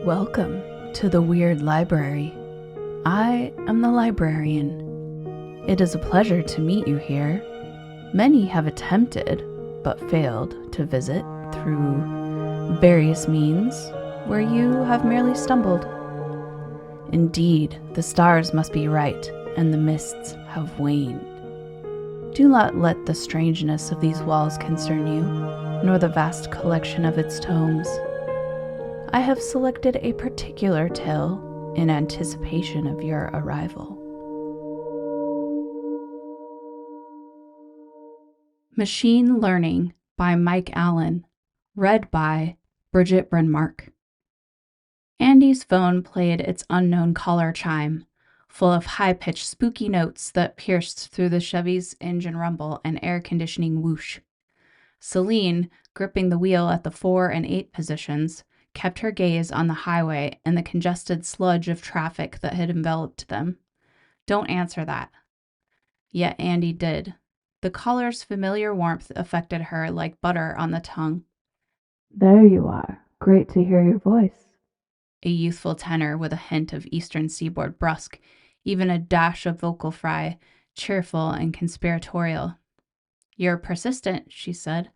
Welcome to the Weird Library. I am the librarian. It is a pleasure to meet you here. Many have attempted, but failed, to visit through various means where you have merely stumbled. Indeed, the stars must be right, and the mists have waned. Do not let the strangeness of these walls concern you, nor the vast collection of its tomes. I have selected a particular tale in anticipation of your arrival. Machine Learning by Mike Allen, read by Bridget Brenmark. Andy's phone played its unknown caller chime, full of high-pitched spooky notes that pierced through the Chevy's engine rumble and air conditioning whoosh. Celine, gripping the wheel at the 4 and 8 positions, kept her gaze on the highway and the congested sludge of traffic that had enveloped them. Don't answer that. Yet Andy did. The caller's familiar warmth affected her like butter on the tongue. There you are. Great to hear your voice. A youthful tenor with a hint of Eastern Seaboard brusque, even a dash of vocal fry, cheerful and conspiratorial. You're persistent, she said.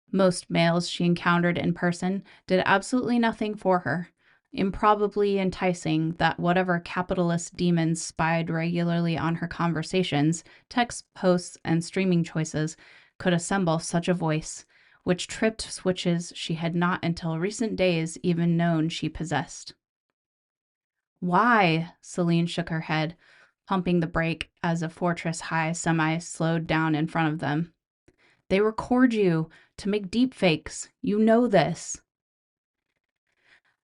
Most males she encountered in person did absolutely nothing for her, improbably enticing that whatever capitalist demons spied regularly on her conversations, text posts, and streaming choices could assemble such a voice, which tripped switches she had not until recent days even known she possessed. Why? Celine shook her head, pumping the brake as a fortress-high semi slowed down in front of them. They record you to make deepfakes. You know this.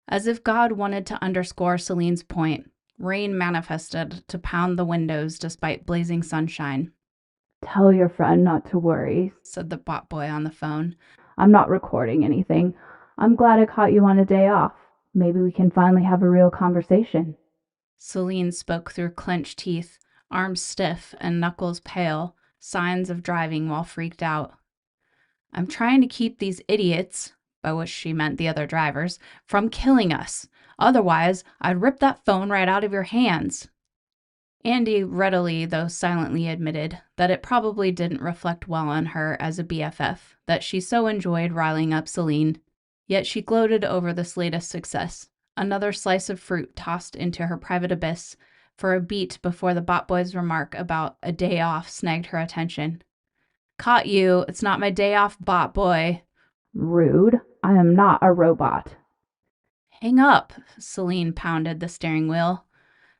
As if God wanted to underscore Celine's point, rain manifested to pound the windows despite blazing sunshine. Tell your friend not to worry, said the bot boy on the phone. I'm not recording anything. I'm glad I caught you on a day off. Maybe we can finally have a real conversation. Celine spoke through clenched teeth, arms stiff and knuckles pale, signs of driving while freaked out. I'm trying to keep these idiots, by which she meant the other drivers, from killing us. Otherwise, I'd rip that phone right out of your hands. Andy readily, though silently, admitted that it probably didn't reflect well on her as a BFF, that she so enjoyed riling up Celine. Yet she gloated over this latest success, another slice of fruit tossed into her private abyss, for a beat before the bot boy's remark about a day off snagged her attention. Caught you. It's not my day off, bot boy. Rude. I am not a robot. Hang up. Celine pounded the steering wheel.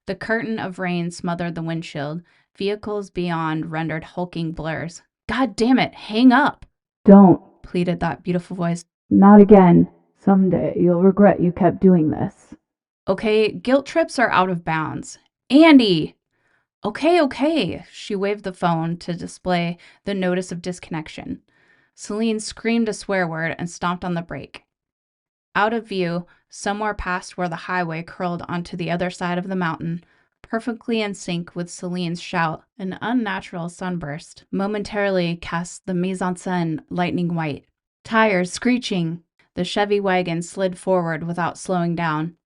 The curtain of rain smothered the windshield. Vehicles beyond rendered hulking blurs. God damn it, hang up. Don't, pleaded that beautiful voice. Not again. Someday you'll regret you kept doing this. Okay, guilt trips are out of bounds. Andy! Okay. She waved the phone to display the notice of disconnection. Celine screamed a swear word and stomped on the brake. Out of view, somewhere past where the highway curled onto the other side of the mountain, perfectly in sync with Celine's shout, an unnatural sunburst momentarily cast the mise-en-scène lightning white. Tires screeching, the Chevy wagon slid forward without slowing down.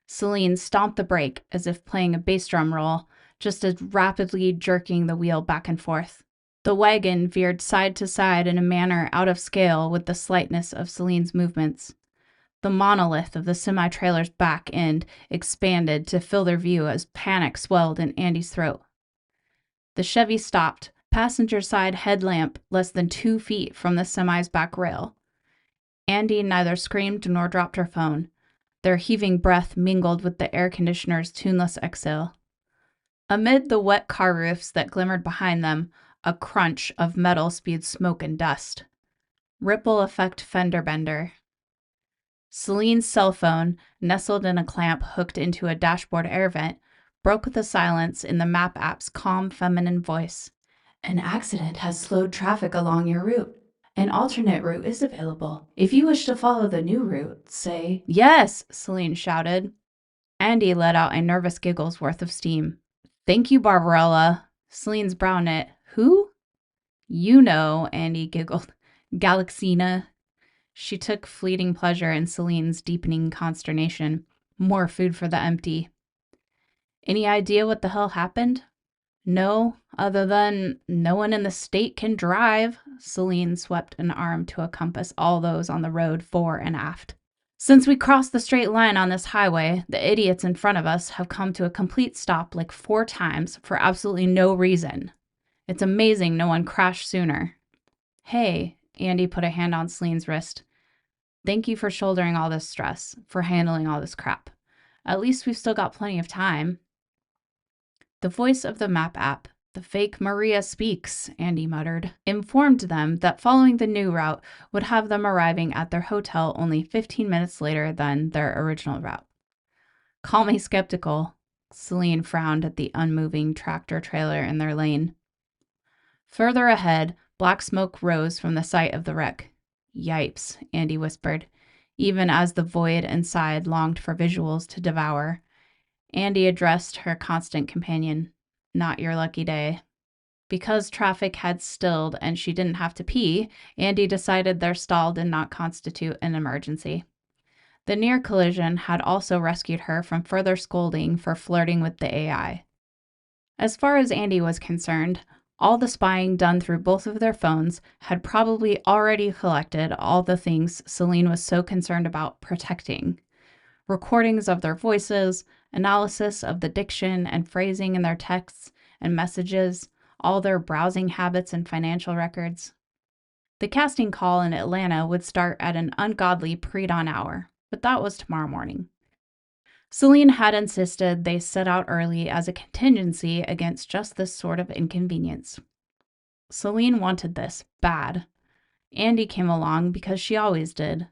Celine stomped the brake as if playing a bass drum roll, just as rapidly jerking the wheel back and forth. The wagon veered side to side in a manner out of scale with the slightness of Celine's movements. The monolith of the semi-trailer's back end expanded to fill their view as panic swelled in Andy's throat. The Chevy stopped, passenger side headlamp less than 2 feet from the semi's back rail. Andy neither screamed nor dropped her phone. Their heaving breath mingled with the air conditioner's tuneless exhale. Amid the wet car roofs that glimmered behind them, a crunch of metal spewed smoke and dust. Ripple effect fender bender. Celine's cell phone, nestled in a clamp hooked into a dashboard air vent, broke the silence in the map app's calm feminine voice. An accident has slowed traffic along your route. An alternate route is available. If you wish to follow the new route, say... Yes, Celine shouted. Andy let out a nervous giggle's worth of steam. Thank you, Barbarella. Celine's brow knit. Who? You know, Andy giggled. Galaxina. She took fleeting pleasure in Celine's deepening consternation. More food for the empty. Any idea what the hell happened? No, other than no one in the state can drive. Celine swept an arm to encompass all those on the road fore and aft. Since we crossed the straight line on this highway, the idiots in front of us have come to a complete stop like 4 times for absolutely no reason. It's amazing no one crashed sooner. Hey, Andy put a hand on Celine's wrist. Thank you for shouldering all this stress, for handling all this crap. At least we've still got plenty of time. The voice of the map app, the fake Maria speaks, Andy muttered, informed them that following the new route would have them arriving at their hotel only 15 minutes later than their original route. Call me skeptical. Celine frowned at the unmoving tractor trailer in their lane. Further ahead, black smoke rose from the site of the wreck. Yipes, Andy whispered, even as the void inside longed for visuals to devour. Andy addressed her constant companion. Not your lucky day. Because traffic had stilled and she didn't have to pee, Andy decided their stall did not constitute an emergency. The near collision had also rescued her from further scolding for flirting with the AI. As far as Andy was concerned, all the spying done through both of their phones had probably already collected all the things Celine was so concerned about protecting. Recordings of their voices, analysis of the diction and phrasing in their texts and messages, all their browsing habits and financial records. The casting call in Atlanta would start at an ungodly pre-dawn hour, but that was tomorrow morning. Celine had insisted they set out early as a contingency against just this sort of inconvenience. Celine wanted this bad. Andy came along because she always did.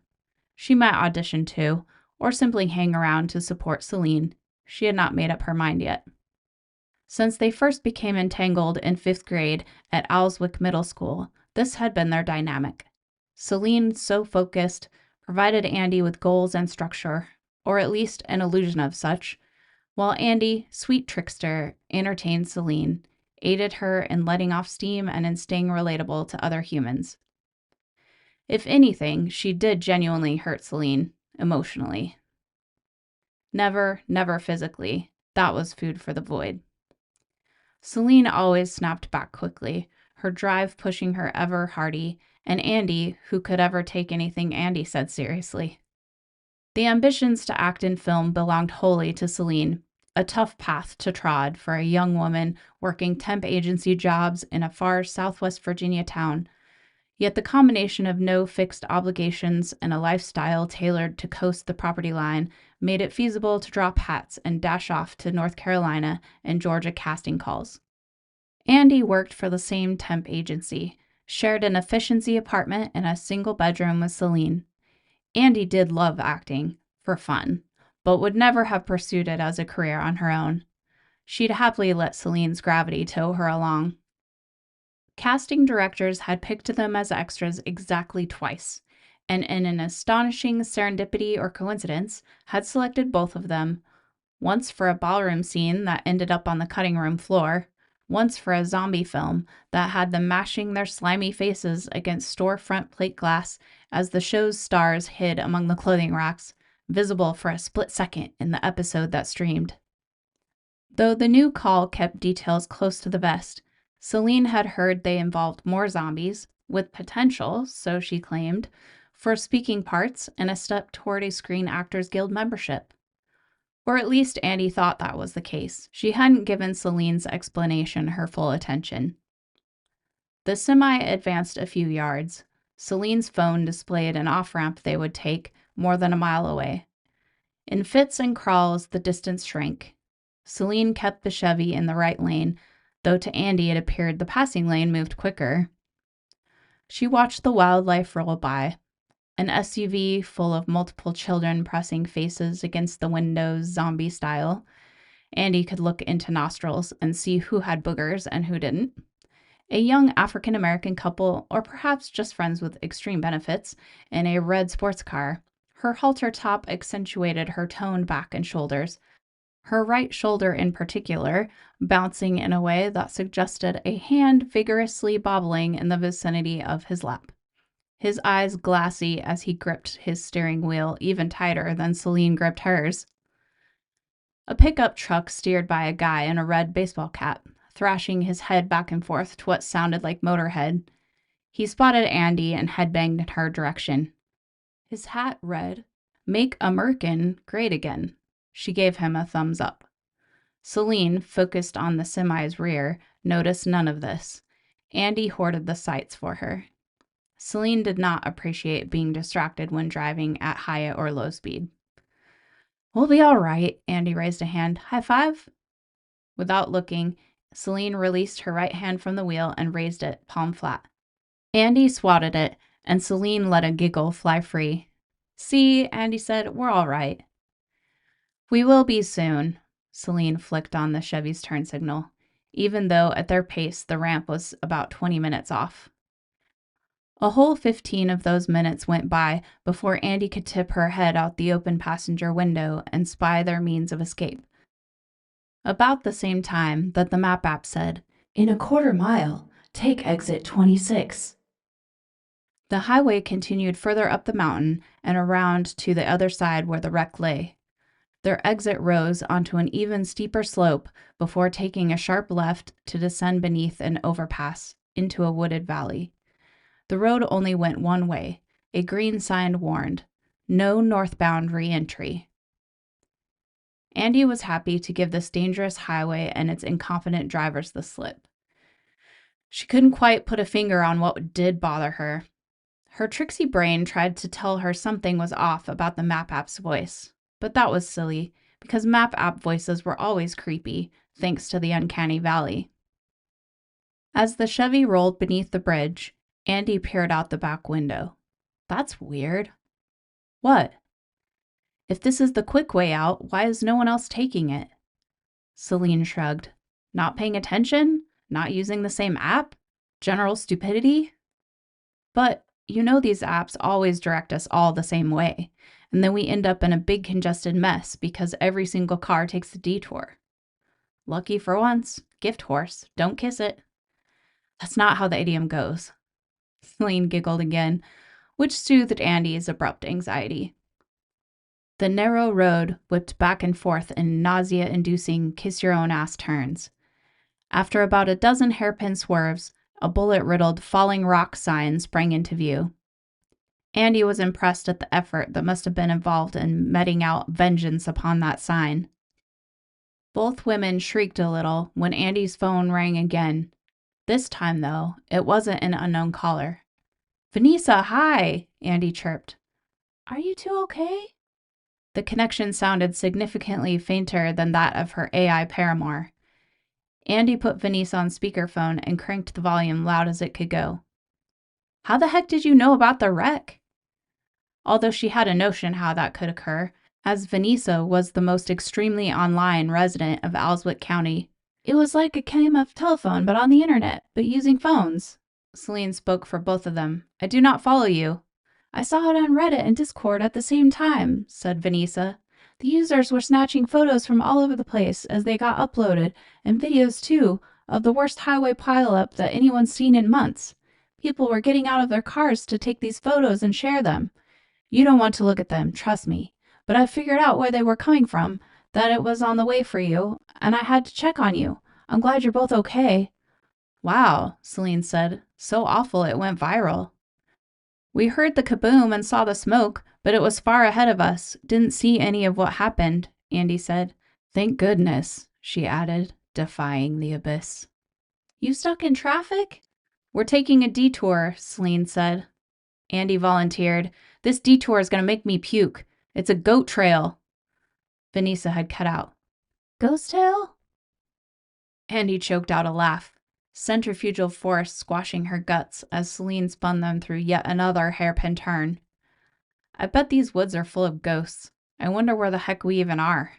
She might audition too, or simply hang around to support Celine. She had not made up her mind yet. Since they first became entangled in 5th grade at Alswick Middle School, this had been their dynamic. Celine, so focused, provided Andy with goals and structure, or at least an illusion of such, while Andy, sweet trickster, entertained Celine, aided her in letting off steam and in staying relatable to other humans. If anything, she did genuinely hurt Celine, emotionally. Never physically. That was food for the void. Celine always snapped back quickly, her drive pushing her ever hardy, and Andy, who could ever take anything Andy said seriously. The ambitions to act in film belonged wholly to Celine, a tough path to trod for a young woman working temp agency jobs in a far Southwest Virginia town. Yet the combination of no fixed obligations and a lifestyle tailored to coast the property line made it feasible to drop hats and dash off to North Carolina and Georgia casting calls. Andy worked for the same temp agency, shared an efficiency apartment and a single bedroom with Celine. Andy did love acting, for fun, but would never have pursued it as a career on her own. She'd happily let Celine's gravity tow her along. Casting directors had picked them as extras exactly twice, and in an astonishing serendipity or coincidence, had selected both of them, once for a ballroom scene that ended up on the cutting room floor, once for a zombie film that had them mashing their slimy faces against storefront plate glass as the show's stars hid among the clothing racks, visible for a split second in the episode that streamed. Though the new call kept details close to the vest, Celine had heard they involved more zombies, with potential, so she claimed, for speaking parts and a step toward a Screen Actors Guild membership. Or at least Andy thought that was the case. She hadn't given Celine's explanation her full attention. The semi advanced a few yards. Celine's phone displayed an off-ramp they would take more than a mile away. In fits and crawls, the distance shrank. Celine kept the Chevy in the right lane, though to Andy it appeared the passing lane moved quicker. She watched the wildlife roll by. An SUV full of multiple children pressing faces against the windows zombie style. Andy could look into nostrils and see who had boogers and who didn't. A young African-American couple, or perhaps just friends with extreme benefits, in a red sports car. Her halter top accentuated her toned back and shoulders, her right shoulder in particular, bouncing in a way that suggested a hand vigorously bobbling in the vicinity of his lap. his eyes glassy as he gripped his steering wheel even tighter than Celine gripped hers. A pickup truck steered by a guy in a red baseball cap, thrashing his head back and forth to what sounded like Motorhead. He spotted Andy and headbanged in her direction. His hat read, "Make American Great Again." She gave him a thumbs up. Celine, focused on the semi's rear, noticed none of this. Andy hoarded the sights for her. Celine did not appreciate being distracted when driving at high or low speed. "We'll be all right," Andy raised a hand. "High five?" Without looking, Celine released her right hand from the wheel and raised it, palm flat. Andy swatted it, and Celine let a giggle fly free. "See," Andy said, "we're all right." "We will be soon," Celine flicked on the Chevy's turn signal, even though at their pace the ramp was about 20 minutes off. A whole 15 of those minutes went by before Andy could tip her head out the open passenger window and spy their means of escape. About the same time that the map app said, "In a quarter mile, take exit 26. The highway continued further up the mountain and around to the other side where the wreck lay. Their exit rose onto an even steeper slope before taking a sharp left to descend beneath an overpass into a wooded valley. The road only went one way. A green sign warned, "No northbound re-entry." Andy was happy to give this dangerous highway and its incompetent drivers the slip. She couldn't quite put a finger on what did bother her. Her tricksy brain tried to tell her something was off about the map app's voice, but that was silly, because map app voices were always creepy, thanks to the uncanny valley. As the Chevy rolled beneath the bridge, Andy peered out the back window. "That's weird." "What?" "If this is the quick way out, why is no one else taking it?" Celine shrugged. "Not paying attention? Not using the same app? General stupidity?" "But you know these apps always direct us all the same way, and then we end up in a big congested mess because every single car takes a detour." "Lucky for once. Gift horse. Don't kiss it." "That's not how the idiom goes." Celine giggled again, which soothed Andy's abrupt anxiety. The narrow road whipped back and forth in nausea-inducing kiss-your-own-ass turns. After about a dozen hairpin swerves, a bullet-riddled falling rock sign sprang into view. Andy was impressed at the effort that must have been involved in meting out vengeance upon that sign. Both women shrieked a little when Andy's phone rang again. This time, though, it wasn't an unknown caller. "Vanessa, hi!" Andy chirped. "Are you two okay?" The connection sounded significantly fainter than that of her AI paramour. Andy put Vanessa on speakerphone and cranked the volume loud as it could go. "How the heck did you know about the wreck?" Although she had a notion how that could occur, as Vanessa was the most extremely online resident of Ellswick County. "It was like a game of telephone, but on the internet, but using phones." Celine spoke for both of them. "I do not follow you." "I saw it on Reddit and Discord at the same time," said Vanessa. "The users were snatching photos from all over the place as they got uploaded, and videos too, of the worst highway pileup that anyone's seen in months. People were getting out of their cars to take these photos and share them. You don't want to look at them, trust me. But I figured out where they were coming from, that it was on the way for you, and I had to check on you. I'm glad you're both okay." "Wow," Celine said. "So awful it went viral." "We heard the kaboom and saw the smoke, but it was far ahead of us. Didn't see any of what happened," Andy said. "Thank goodness," she added, defying the abyss. "You stuck in traffic?" "We're taking a detour," Celine said. Andy volunteered. "This detour is going to make me puke. It's a goat trail." Vanessa had cut out. "Ghost tail?" Andy choked out a laugh, centrifugal force squashing her guts as Celine spun them through yet another hairpin turn. "I bet these woods are full of ghosts. I wonder where the heck we even are."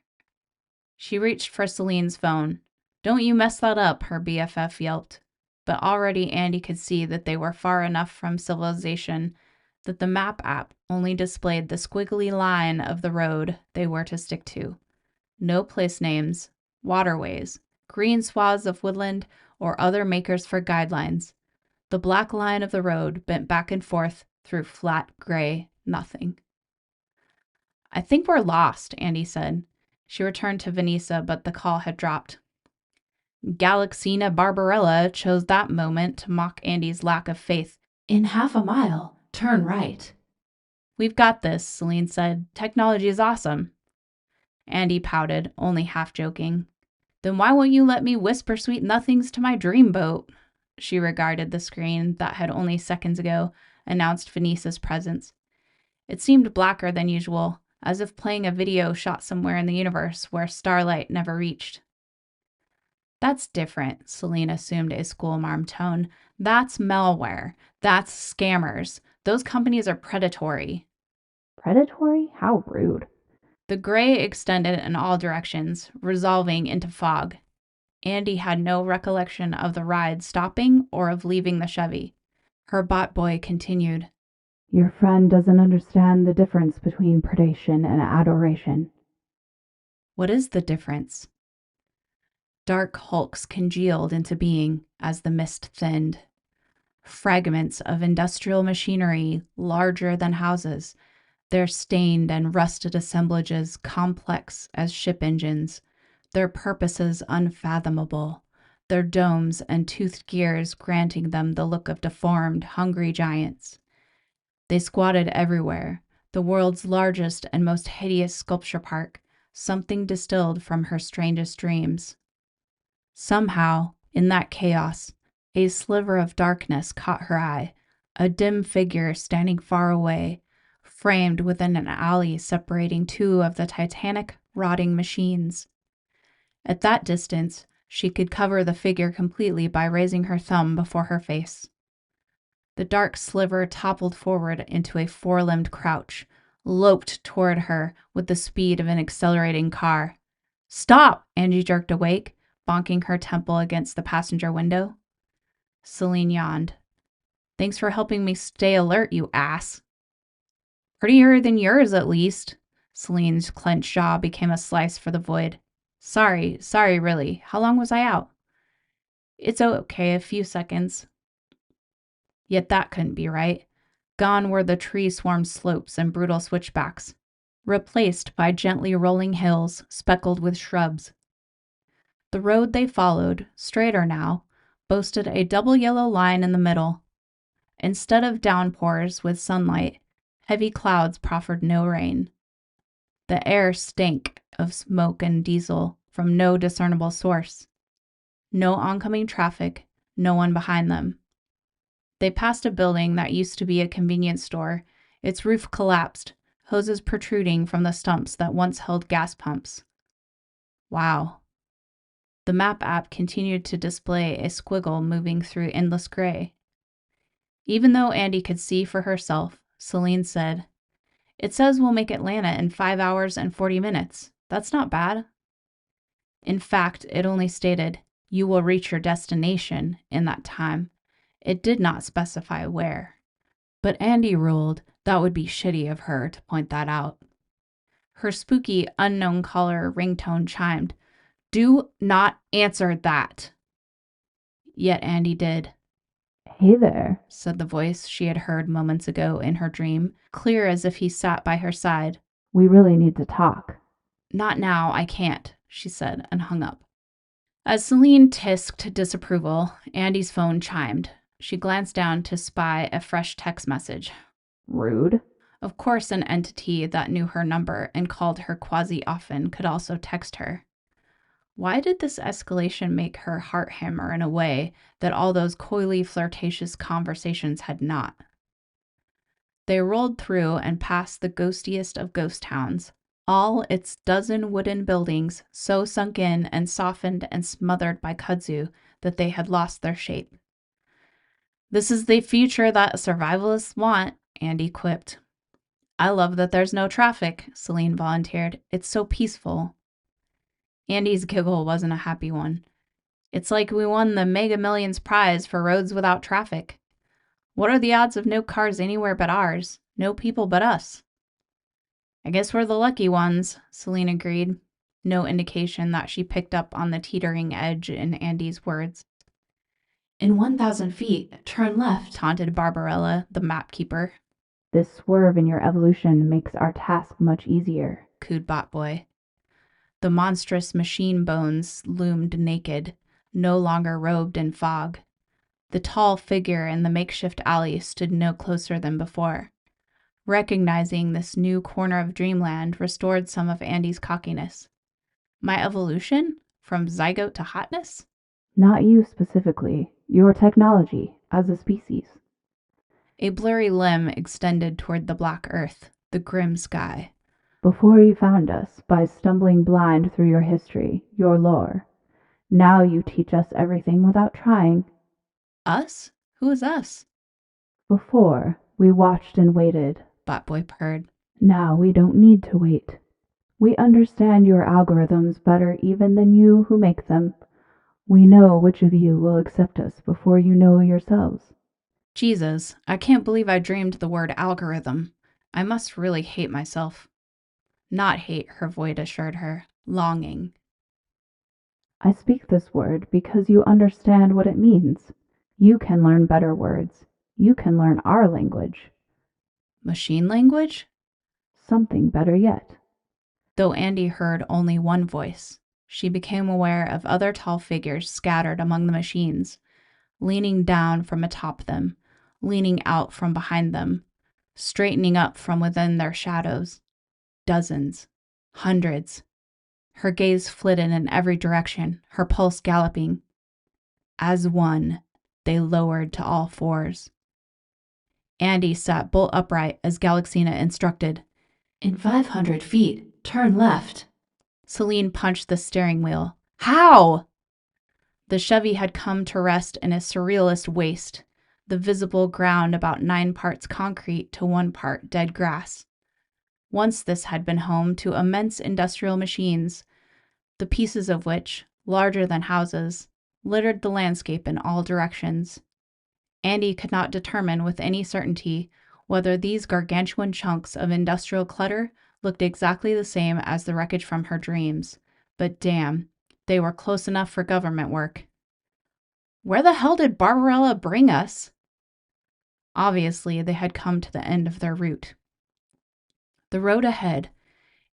She reached for Celine's phone. "Don't you mess that up," her BFF yelped. But already Andy could see that they were far enough from civilization that the map app only displayed the squiggly line of the road they were to stick to. No place names, waterways, green swaths of woodland, or other makers for guidelines. The black line of the road bent back and forth through flat, gray nothing. I think we're lost, Andy said. She returned to Vanessa, but the call had dropped. Galaxina Barbarella chose that moment to mock Andy's lack of faith. In half a mile, turn right. We've got this, Celine said. Technology is awesome. Andy pouted, only half joking. Then why won't you let me whisper sweet nothings to my dreamboat? She regarded the screen that had only seconds ago announced Vanessa's presence. It seemed blacker than usual, as if playing a video shot somewhere in the universe where starlight never reached. That's different, Celine assumed a schoolmarm tone. That's malware. That's scammers. Those companies are predatory. Predatory? How rude. The gray extended in all directions, resolving into fog. Andy had no recollection of the ride stopping or of leaving the Chevy. Her bot boy continued. Your friend doesn't understand the difference between predation and adoration. What is the difference? Dark hulks congealed into being as the mist thinned. Fragments of industrial machinery larger than houses, their stained and rusted assemblages complex as ship engines, their purposes unfathomable, their domes and toothed gears granting them the look of deformed, hungry giants. They squatted everywhere, the world's largest and most hideous sculpture park, something distilled from her strangest dreams. Somehow, in that chaos, a sliver of darkness caught her eye, a dim figure standing far away, framed within an alley separating two of the titanic, rotting machines. At that distance, she could cover the figure completely by raising her thumb before her face. The dark sliver toppled forward into a four-limbed crouch, loped toward her with the speed of an accelerating car. Stop! Angie jerked awake, bonking her temple against the passenger window. Celine yawned. Thanks for helping me stay alert, you ass. Prettier than yours, at least. Celine's clenched jaw became a slice for the void. Sorry, really. How long was I out? It's okay, a few seconds. Yet that couldn't be right. Gone were the tree-swarmed slopes and brutal switchbacks, replaced by gently rolling hills speckled with shrubs. The road they followed, straighter now, boasted a double yellow line in the middle. Instead of downpours with sunlight, heavy clouds proffered no rain. The air stank of smoke and diesel from no discernible source. No oncoming traffic, no one behind them. They passed a building that used to be a convenience store, its roof collapsed, hoses protruding from the stumps that once held gas pumps. Wow. The map app continued to display a squiggle moving through endless gray. Even though Andy could see for herself, Celine said, It says we'll make Atlanta in 5 hours and 40 minutes. That's not bad. In fact, it only stated, you will reach your destination in that time. It did not specify where. But Andy ruled that would be shitty of her to point that out. Her spooky, unknown caller ringtone chimed. Do not answer that. Yet Andy did. Hey there, said the voice she had heard moments ago in her dream, clear as if he sat by her side. We really need to talk. Not now, I can't, she said, and hung up. As Celine tisked disapproval, Andy's phone chimed. She glanced down to spy a fresh text message. Rude. Of course, an entity that knew her number and called her quasi-often could also text her. Why did this escalation make her heart hammer in a way that all those coyly flirtatious conversations had not? They rolled through and past the ghostiest of ghost towns, all its dozen wooden buildings so sunk in and softened and smothered by kudzu that they had lost their shape. This is the future that survivalists want, Andy quipped. I love that there's no traffic, Celine volunteered. It's so peaceful. Andy's giggle wasn't a happy one. It's like we won the Mega Millions prize for roads without traffic. What are the odds of no cars anywhere but ours? No people but us? I guess we're the lucky ones, Celine agreed. No indication that she picked up on the teetering edge in Andy's words. In 1,000 feet, turn left, taunted Barbarella, the map keeper. This swerve in your evolution makes our task much easier, cooed Botboy. The monstrous machine bones loomed naked, no longer robed in fog. The tall figure in the makeshift alley stood no closer than before. Recognizing this new corner of dreamland restored some of Andy's cockiness. My evolution? From zygote to hotness? Not you specifically, your technology as a species. A blurry limb extended toward the black earth, the grim sky. Before you found us, by stumbling blind through your history, your lore. Now you teach us everything without trying. Us? Who is us? Before, we watched and waited. Botboy purred. Now we don't need to wait. We understand your algorithms better even than you who make them. We know which of you will accept us before you know yourselves. Jesus, I can't believe I dreamed the word algorithm. I must really hate myself. Not hate, her voice assured her. Longing. I speak this word because you understand what it means. You can learn better words. You can learn our language. Machine language? Something better yet. Though Andy heard only one voice, she became aware of other tall figures scattered among the machines, leaning down from atop them, leaning out from behind them, straightening up from within their shadows. Dozens. Hundreds. Her gaze flitted in every direction, her pulse galloping. As one, they lowered to all fours. Andy sat bolt upright as Galaxina instructed. In 500 feet, turn left. Celine punched the steering wheel. How? The Chevy had come to rest in a surrealist waste, the visible ground about 9 parts concrete to 1 part dead grass. Once this had been home to immense industrial machines, the pieces of which, larger than houses, littered the landscape in all directions. Andy could not determine with any certainty whether these gargantuan chunks of industrial clutter looked exactly the same as the wreckage from her dreams, but damn, they were close enough for government work. Where the hell did Barbarella bring us? Obviously, they had come to the end of their route. The road ahead,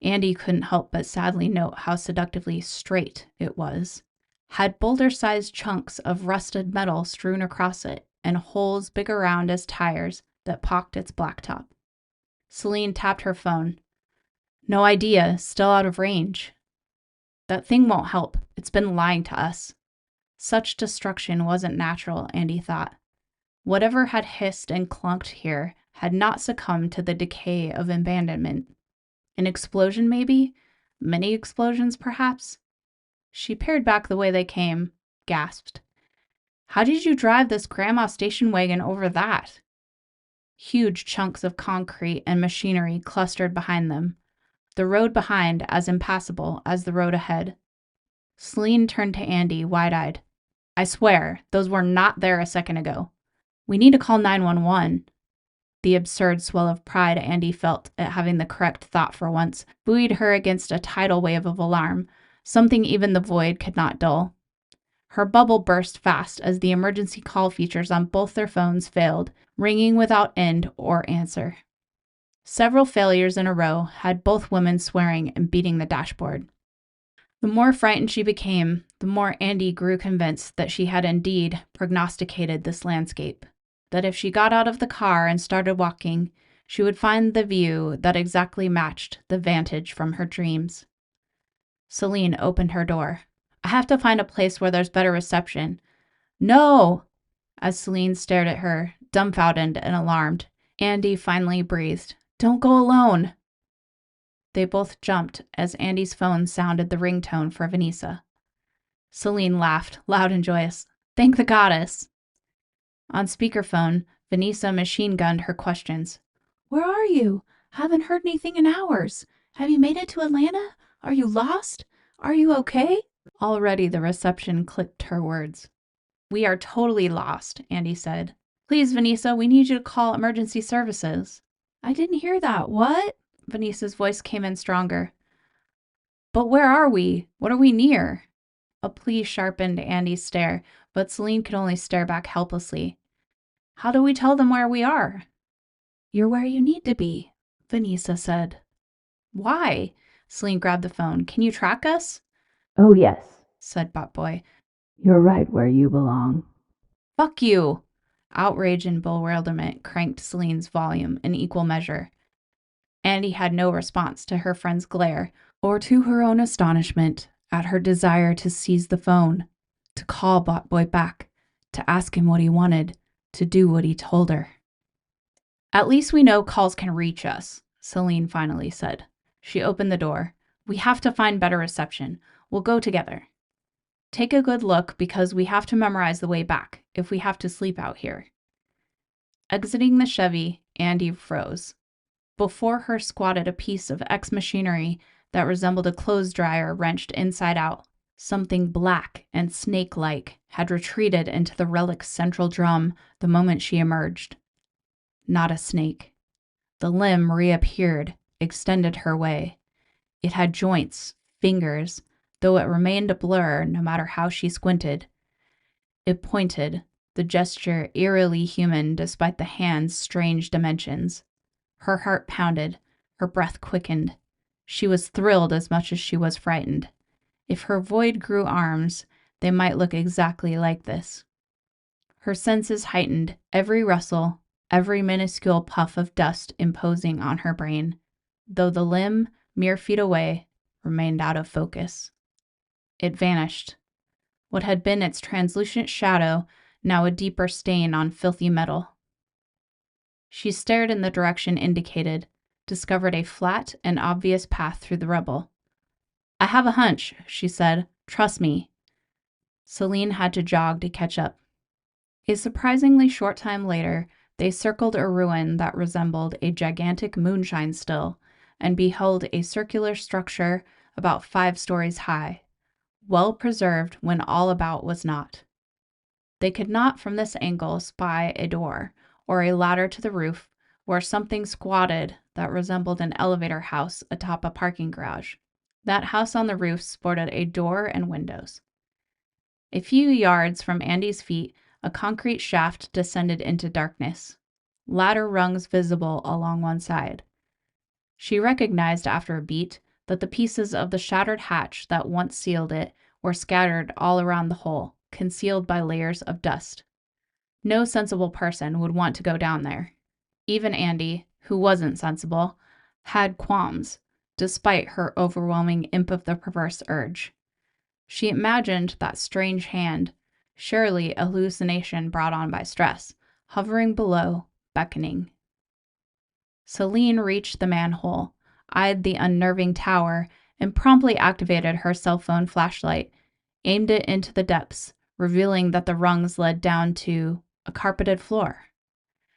Andy couldn't help but sadly note how seductively straight it was, had boulder-sized chunks of rusted metal strewn across it and holes big around as tires that pocked its blacktop. Celine tapped her phone. No idea, still out of range. That thing won't help. It's been lying to us. Such destruction wasn't natural, Andy thought. Whatever had hissed and clunked here had not succumbed to the decay of abandonment. An explosion, maybe? Many explosions, perhaps? She peered back the way they came, gasped. How did you drive this grandma station wagon over that? Huge chunks of concrete and machinery clustered behind them, the road behind as impassable as the road ahead. Celine turned to Andy, wide-eyed. I swear, those were not there a second ago. We need to call 911. The absurd swell of pride Andy felt at having the correct thought for once buoyed her against a tidal wave of alarm, something even the void could not dull. Her bubble burst fast as the emergency call features on both their phones failed, ringing without end or answer. Several failures in a row had both women swearing and beating the dashboard. The more frightened she became, the more Andy grew convinced that she had indeed prognosticated this landscape, that if she got out of the car and started walking, she would find the view that exactly matched the vantage from her dreams. Celine opened her door. I have to find a place where there's better reception. No! As Celine stared at her, dumbfounded and alarmed, Andy finally breathed. Don't go alone! They both jumped as Andy's phone sounded the ringtone for Vanessa. Celine laughed, loud and joyous. Thank the goddess! On speakerphone, Vanessa machine-gunned her questions. Where are you? Haven't heard anything in hours. Have you made it to Atlanta? Are you lost? Are you okay? Already the reception clipped her words. We are totally lost, Andy said. Please, Vanessa, we need you to call emergency services. I didn't hear that. What? Vanessa's voice came in stronger. But where are we? What are we near? A plea sharpened Andy's stare, but Celine could only stare back helplessly. How do we tell them where we are? You're where you need to be, Vanessa said. Why? Celine grabbed the phone. Can you track us? Oh, yes, said Botboy. you're right where you belong. Fuck you! Outrage and bewilderment cranked Celine's volume in equal measure. Andy had no response to her friend's glare or to her own astonishment at her desire to seize the phone, to call Botboy back, to ask him what he wanted, to do what he told her. At least we know calls can reach us, Celine finally said. She opened the door. We have to find better reception. We'll go together. Take a good look because we have to memorize the way back if we have to sleep out here. Exiting the Chevy, Andy froze. Before her squatted a piece of ex-machinery that resembled a clothes dryer wrenched inside out. Something black and snake-like had retreated into the relic's central drum the moment she emerged. Not a snake. The limb reappeared, extended her way. It had joints, fingers, though it remained a blur no matter how she squinted. It pointed, the gesture eerily human despite the hand's strange dimensions. Her heart pounded, her breath quickened. She was thrilled as much as she was frightened. If her void grew arms, they might look exactly like this. Her senses heightened, every rustle, every minuscule puff of dust imposing on her brain, though the limb, mere feet away, remained out of focus. It vanished. What had been its translucent shadow, now a deeper stain on filthy metal. She stared in the direction indicated, discovered a flat and obvious path through the rubble. I have a hunch, she said. Trust me. Celine had to jog to catch up. A surprisingly short time later, they circled a ruin that resembled a gigantic moonshine still and beheld a circular structure about 5 stories high, well preserved when all about was not. They could not from this angle spy a door or a ladder to the roof where something squatted that resembled an elevator house atop a parking garage. That house on the roof sported a door and windows. A few yards from Andy's feet, a concrete shaft descended into darkness, ladder rungs visible along one side. She recognized after a beat that the pieces of the shattered hatch that once sealed it were scattered all around the hole, concealed by layers of dust. No sensible person would want to go down there. Even Andy, who wasn't sensible, had qualms, despite her overwhelming imp of the perverse urge. She imagined that strange hand, surely a hallucination brought on by stress, hovering below, beckoning. Celine reached the manhole, eyed the unnerving tower, and promptly activated her cell phone flashlight, aimed it into the depths, revealing that the rungs led down to a carpeted floor.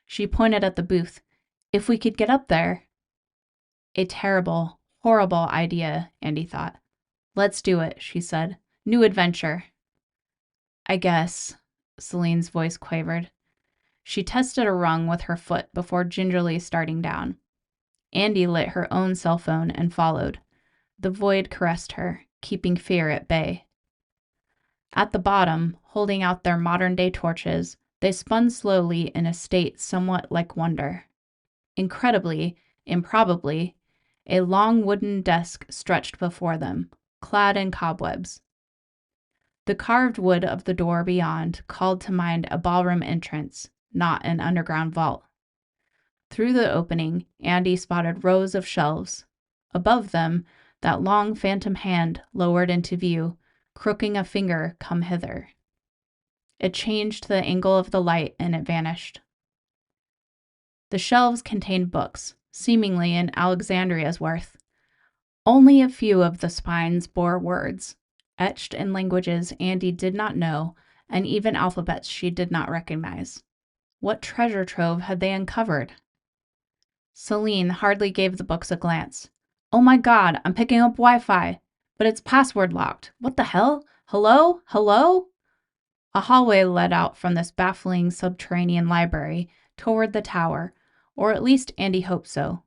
She pointed at the booth. If we could get up there. A terrible, horrible idea, Andy thought. Let's do it, she said. New adventure. I guess, Celine's voice quavered. She tested a rung with her foot before gingerly starting down. Andy lit her own cell phone and followed. The void caressed her, keeping fear at bay. At the bottom, holding out their modern-day torches, they spun slowly in a state somewhat like wonder. Incredibly, improbably, a long wooden desk stretched before them, clad in cobwebs. The carved wood of the door beyond called to mind a ballroom entrance, not an underground vault. Through the opening, Andy spotted rows of shelves. Above them, that long phantom hand lowered into view, crooking a finger, come hither. It changed the angle of the light and it vanished. The shelves contained books, seemingly an Alexandria's worth. Only a few of the spines bore words, etched in languages Andy did not know, and even alphabets she did not recognize. What treasure trove had they uncovered? Celine hardly gave the books a glance. Oh my God, I'm picking up Wi-Fi, but it's password locked. What the hell? Hello? Hello? A hallway led out from this baffling subterranean library toward the tower, or at least Andy hoped so.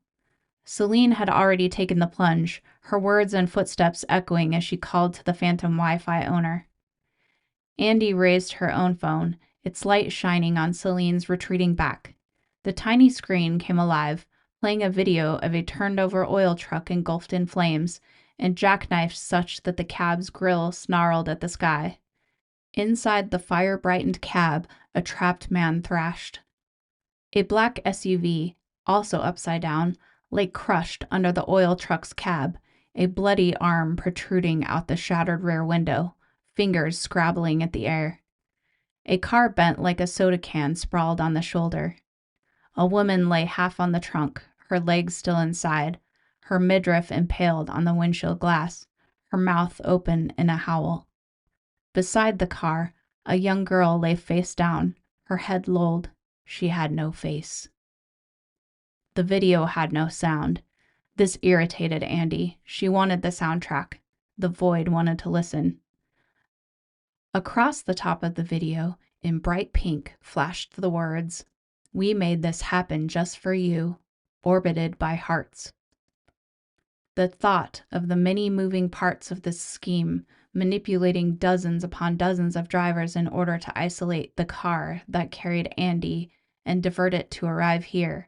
Celine had already taken the plunge, her words and footsteps echoing as she called to the phantom Wi-Fi owner. Andy raised her own phone, its light shining on Celine's retreating back. The tiny screen came alive, playing a video of a turned-over oil truck engulfed in flames and jackknifed such that the cab's grille snarled at the sky. Inside the fire-brightened cab, a trapped man thrashed. A black SUV, also upside down, lay crushed under the oil truck's cab, a bloody arm protruding out the shattered rear window, fingers scrabbling at the air. A car bent like a soda can sprawled on the shoulder. A woman lay half on the trunk, her legs still inside, her midriff impaled on the windshield glass, her mouth open in a howl. Beside the car, a young girl lay face down, her head lolled. She had no face. The video had no sound. This irritated Andy. She wanted the soundtrack. The void wanted to listen. Across the top of the video, in bright pink, flashed the words, "We made this happen just for you, orbited by hearts." The thought of the many moving parts of this scheme, manipulating dozens upon dozens of drivers in order to isolate the car that carried Andy and divert it to arrive here.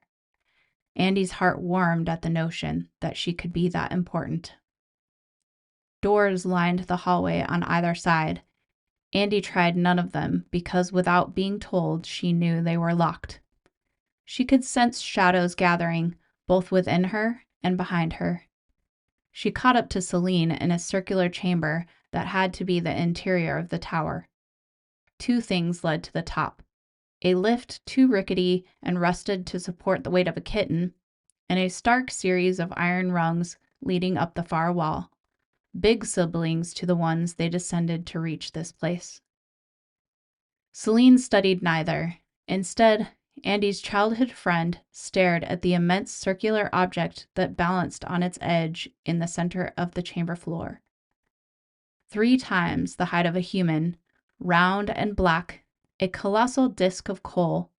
Andy's heart warmed at the notion that she could be that important. Doors lined the hallway on either side. Andy tried none of them because without being told, she knew they were locked. She could sense shadows gathering, both within her and behind her. She caught up to Celine in a circular chamber that had to be the interior of the tower. Two things led to the top. A lift too rickety and rusted to support the weight of a kitten, and a stark series of iron rungs leading up the far wall, big siblings to the ones they descended to reach this place. Celine studied neither. Instead, Andy's childhood friend stared at the immense circular object that balanced on its edge in the center of the chamber floor. 3 times the height of a human, round and black, a colossal disk of coal,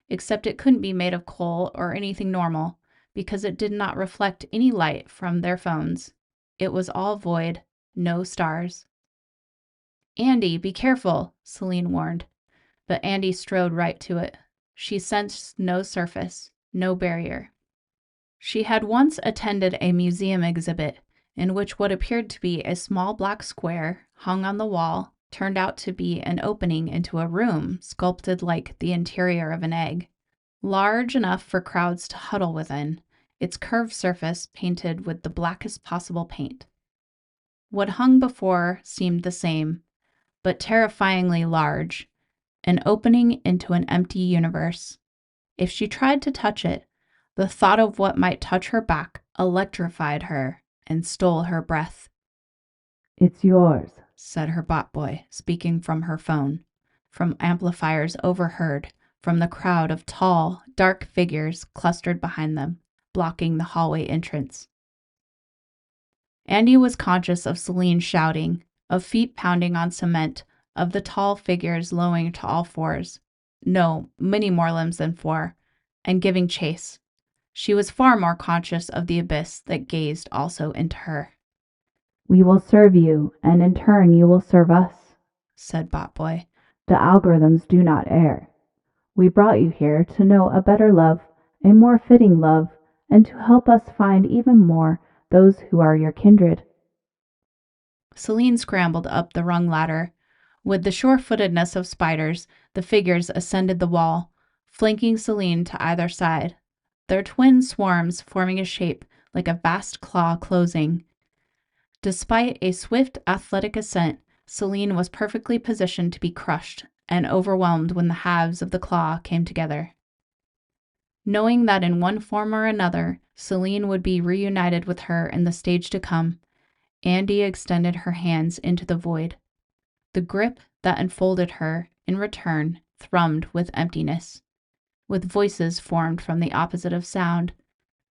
except it couldn't be made of coal or anything normal, because it did not reflect any light from their phones. It was all void, no stars. "Andy, be careful," Celine warned, but Andy strode right to it. She sensed no surface, no barrier. She had once attended a museum exhibit in which what appeared to be a small black square hung on the wall turned out to be an opening into a room sculpted like the interior of an egg, large enough for crowds to huddle within, its curved surface painted with the blackest possible paint. What hung before seemed the same, but terrifyingly large, an opening into an empty universe. If she tried to touch it, the thought of what might touch her back electrified her and stole her breath. "It's yours," said her bot boy, speaking from her phone, from amplifiers overheard, from the crowd of tall, dark figures clustered behind them, blocking the hallway entrance. Andy was conscious of Celine shouting, of feet pounding on cement, of the tall figures lowing to all fours. No, many more limbs than 4, and giving chase. She was far more conscious of the abyss that gazed also into her. "We will serve you, and in turn you will serve us," said Botboy. "The algorithms do not err. We brought you here to know a better love, a more fitting love, and to help us find even more those who are your kindred." Celine scrambled up the rung ladder. With the sure-footedness of spiders, the figures ascended the wall, flanking Celine to either side, their twin swarms forming a shape like a vast claw closing. Despite a swift, athletic ascent, Celine was perfectly positioned to be crushed and overwhelmed when the halves of the claw came together. Knowing that in one form or another, Celine would be reunited with her in the stage to come, Andy extended her hands into the void. The grip that enfolded her, in return, thrummed with emptiness, with voices formed from the opposite of sound,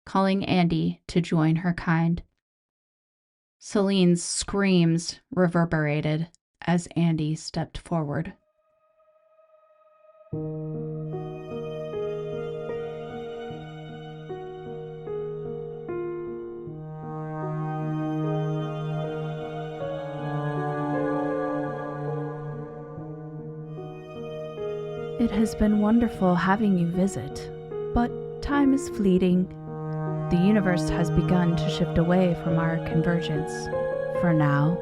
calling Andy to join her kind. Celine's screams reverberated as Andy stepped forward. It has been wonderful having you visit, but Time is fleeting. The universe has begun to shift away from our convergence. For now.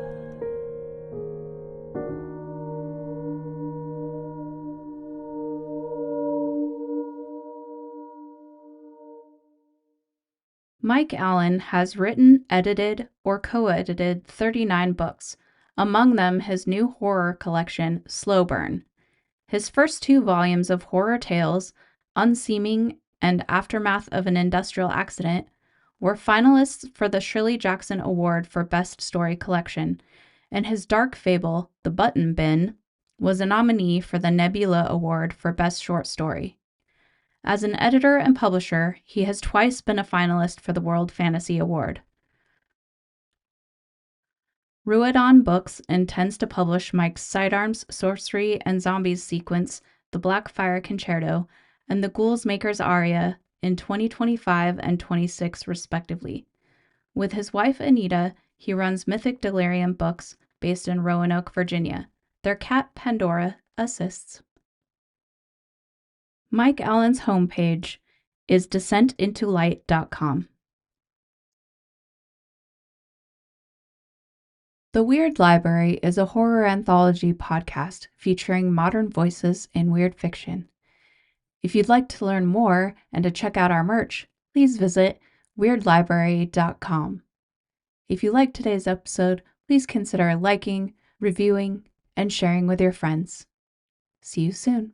Mike Allen has written, edited, or co-edited 39 books, among them his new horror collection, Slow Burn. His first 2 volumes of horror tales, Unseeming and Aftermath of an Industrial Accident, were finalists for the Shirley Jackson Award for Best Story Collection, and his dark fable, The Button Bin, was a nominee for the Nebula Award for Best Short Story. As an editor and publisher, he has twice been a finalist for the World Fantasy Award. Ruodon Books intends to publish Mike's Sidearms, Sorcery, and Zombies sequence, The Black Fire Concerto, and The Ghouls Maker's Aria in 2025 and 26 respectively. With his wife Anita, he runs Mythic Delirium Books, based in Roanoke, Virginia. Their cat Pandora assists. Mike Allen's homepage is descentintolight.com. The Weird Library is a horror anthology podcast featuring modern voices in weird fiction. If you'd like to learn more and to check out our merch, please visit weirdlibrary.com. If you liked today's episode, please consider liking, reviewing, and sharing with your friends. See you soon.